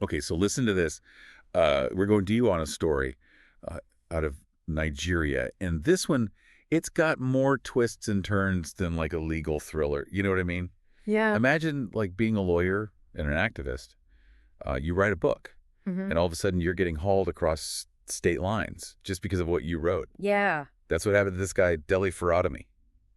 Okay, so listen to this. We're going to you on a story out of Nigeria. And this one, it's got more twists and turns than like a legal thriller. You know what I mean? Yeah. Imagine like being a lawyer and an activist. You write a book, Hmm. and all of a sudden you're getting hauled across state lines just because of what you wrote. Yeah. That's what happened to this guy, Drop Farotimi.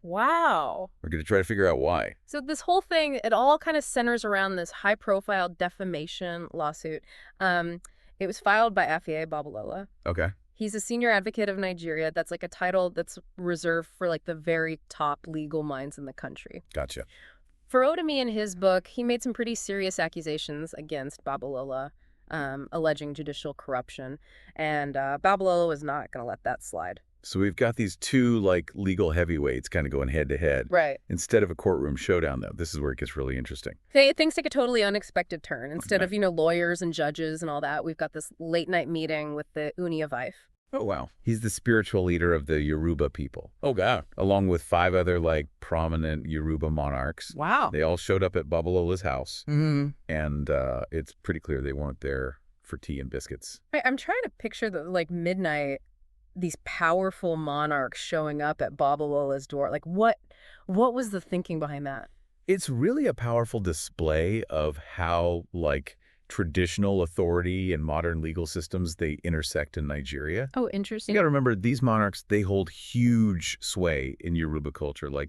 Wow. We're going to try to figure out why. So this whole thing, it all kind of centers around this high-profile defamation lawsuit. It was filed by Persuade Babalola. Okay, He's a senior advocate of Nigeria. That's like a title that's reserved for like the very top legal minds in the country. gotcha. Farotimi, in his book, he made some pretty serious accusations against Babalola, alleging judicial corruption, and Babalola was not going to let that slide. So we've got these two like legal heavyweights kind of going head to head. Right. Instead of a courtroom showdown, though, this is where it gets really interesting. Things take a totally unexpected turn. Instead Okay. of, lawyers and judges and all that, we've got this late night meeting with the Ooni of Ife. Oh, wow. He's the spiritual leader of the Yoruba people. Oh, God. Along with 5 other, like, prominent Yoruba monarchs. Wow. They all showed up at Babalola's house, Mm-hmm. and it's pretty clear they weren't there for tea and biscuits. I'm trying to picture the midnight, these powerful monarchs showing up at Babalola's door. Like what was the thinking behind that? It's really a powerful display of how, like, traditional authority and modern legal systems, they intersect in Nigeria. Oh, You interesting. got to remember, these monarchs, they hold huge sway in Yoruba culture. Like,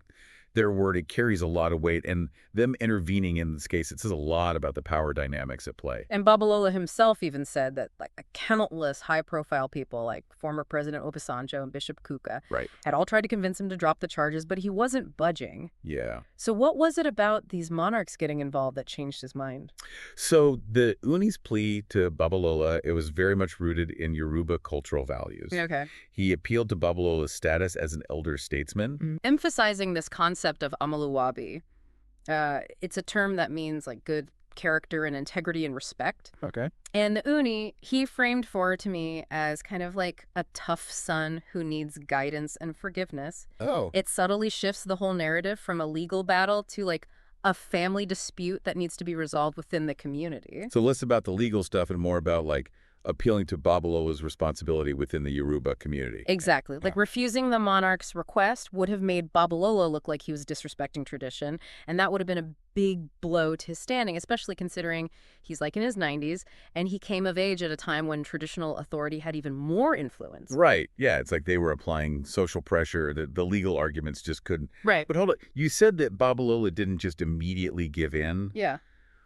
their word, it carries a lot of weight. And them intervening in this case, it says a lot about the power dynamics at play. And Babalola himself even said that like countless high-profile people like former President Obasanjo and Bishop Kuka Right. had all tried to convince him to drop the charges, but he wasn't budging. Yeah. So what was it about these monarchs getting involved that changed his mind? So the Uni's plea to Babalola, it was very much rooted in Yoruba cultural values. Okay. He appealed to Babalola's status as an elder statesman. Emphasizing this concept of amaluwabi. It's a term that means like good character and integrity and respect. Okay. And the Uni, he framed Farotimi as kind of like a tough son who needs guidance and forgiveness. Oh. It subtly shifts the whole narrative from a legal battle to like a family dispute that needs to be resolved within the community. So less about the legal stuff and more about, like, appealing to Babalola's responsibility within the Yoruba community. Exactly. Like Yeah. refusing the monarch's request would have made Babalola look like he was disrespecting tradition, and that would have been a big blow to his standing, especially considering he's like in his 90s, and he came of age at a time when traditional authority had even more influence. Right. Yeah, it's like they were applying social pressure. The legal arguments just couldn't. Right. But hold on. You said that Babalola didn't just immediately give in. Yeah.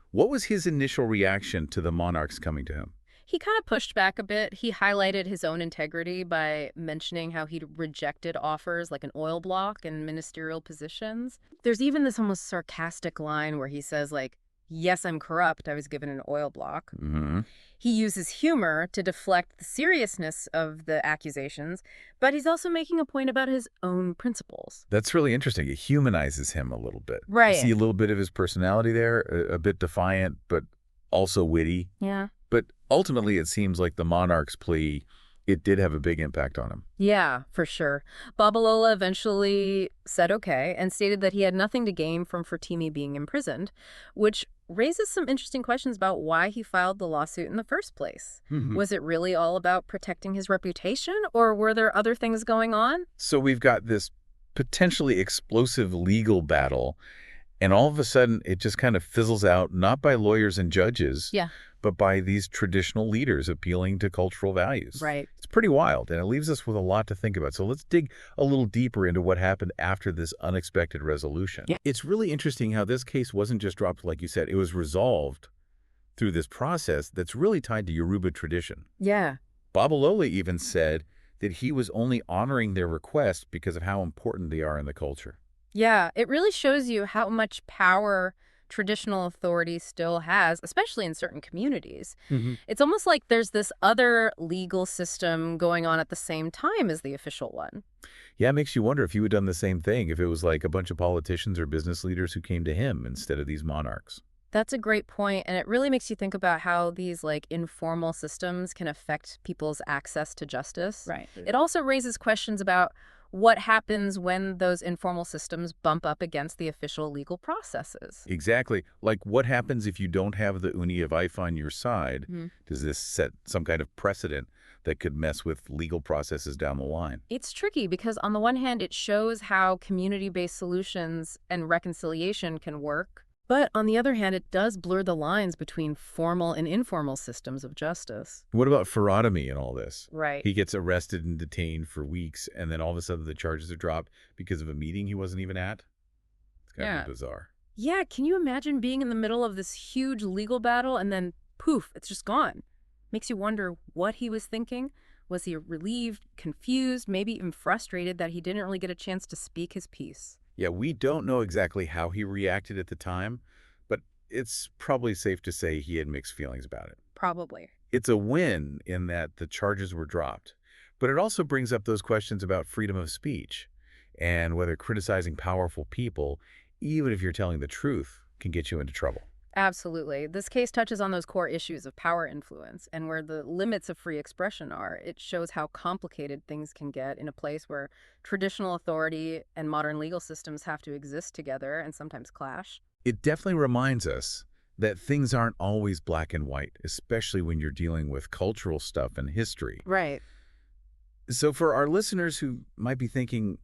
What was his initial reaction to the monarchs coming to him? He kind of pushed back a bit. He highlighted his own integrity by mentioning how he'd rejected offers like an oil block and ministerial positions. There's even this almost sarcastic line where he says, like, yes, I'm corrupt. I was given an oil block. Mm-hmm. He uses humor to deflect the seriousness of the accusations, but he's also making a point about his own principles. That's really interesting. It humanizes him a little bit. Right. You see a little bit of his personality there, a bit defiant, but also witty. Yeah. But ultimately, it seems like the monarch's plea, it did have a big impact on him. Yeah, for sure. Babalola eventually said okay and stated that he had nothing to gain from Farotimi being imprisoned, which raises some interesting questions about why he filed the lawsuit in the first place. Was it really all about protecting his reputation, or were there other things going on? So we've got this potentially explosive legal battle, and all of a sudden it just kind of fizzles out, not by lawyers and judges, Yeah. but by these traditional leaders appealing to cultural values. Right. It's pretty wild, and it leaves us with a lot to think about. So let's dig a little deeper into what happened after this unexpected resolution. Yeah. It's really interesting how this case wasn't just dropped, like you said. It was resolved through this process that's really tied to Yoruba tradition. Yeah. Babalola even said that he was only honoring their request because of how important they are in the culture. Yeah, it really shows you how much power traditional authority still has, especially in certain communities. It's almost like there's this other legal system going on at the same time as the official one. Yeah, it makes you wonder if he would have done the same thing, if it was like a bunch of politicians or business leaders who came to him instead of these monarchs. That's a great point, and it really makes you think about how these like informal systems can affect people's access to justice. Right. It also raises questions about What happens when those informal systems bump up against the official legal processes? Exactly. Like, what happens if you don't have the Ooni of Ife on your side? Hmm. Does this set some kind of precedent that could mess with legal processes down the line? It's tricky because on the one hand, it shows how community-based solutions and reconciliation can work. But on the other hand, it does blur the lines between formal and informal systems of justice. What about Farotimi in all this? Right. He gets arrested and detained for weeks, and then all of a sudden the charges are dropped because of a meeting he wasn't even at? It's got to Yeah. be bizarre. Yeah, can you imagine being in the middle of this huge legal battle and then poof, it's just gone? Makes you wonder what he was thinking. Was he relieved, confused, maybe even frustrated that he didn't really get a chance to speak his piece? Yeah, we don't know exactly how he reacted at the time, but it's probably safe to say he had mixed feelings about it. Probably. It's a win in that the charges were dropped, but it also brings up those questions about freedom of speech and whether criticizing powerful people, even if you're telling the truth, can get you into trouble. Absolutely. This case touches on those core issues of power influence and where the limits of free expression are. It shows how complicated things can get in a place where traditional authority and modern legal systems have to exist together and sometimes clash. It definitely reminds us that things aren't always black and white, especially when you're dealing with cultural stuff and history. Right. So for our listeners who might be thinking,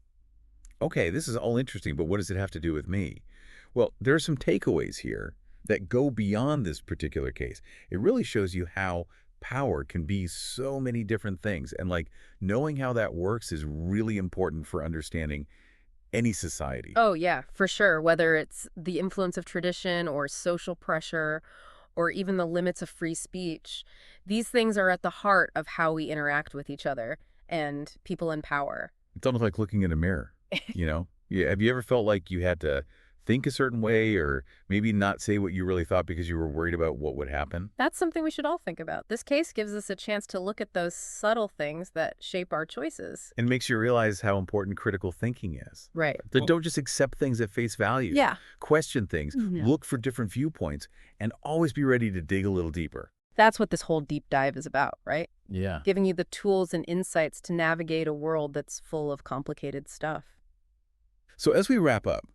okay, this is all interesting, but what does it have to do with me? Well, there are some takeaways here that go beyond this particular case. It really shows you how power can be so many different things. And like knowing how that works is really important for understanding any society. Oh, yeah, for sure. Whether it's the influence of tradition or social pressure or even the limits of free speech, these things are at the heart of how we interact with each other and people in power. It's almost like looking in a mirror, you know? Yeah, have you ever felt like you had to think a certain way or maybe not say what you really thought because you were worried about what would happen? That's something we should all think about. This case gives us a chance to look at those subtle things that shape our choices. And makes you realize how important critical thinking is. Right. That don't just accept things at face value. Yeah. Question things, Yeah. look for different viewpoints, and always be ready to dig a little deeper. That's what this whole deep dive is about, right? Yeah. Giving you the tools and insights to navigate a world that's full of complicated stuff. So as we wrap up,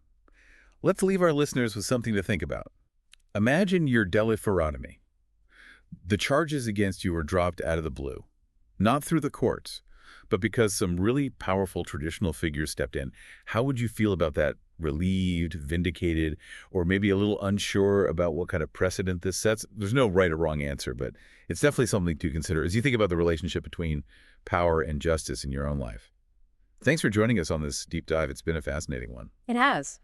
let's leave our listeners with something to think about. Imagine you're Dele Farotimi. The charges against you are dropped out of the blue, not through the courts, but because some really powerful traditional figures stepped in. How would you feel about that? Relieved, vindicated, or maybe a little unsure about what kind of precedent this sets? There's no right or wrong answer, but it's definitely something to consider as you think about the relationship between power and justice in your own life. Thanks for joining us on this deep dive. It's been a fascinating one. It has.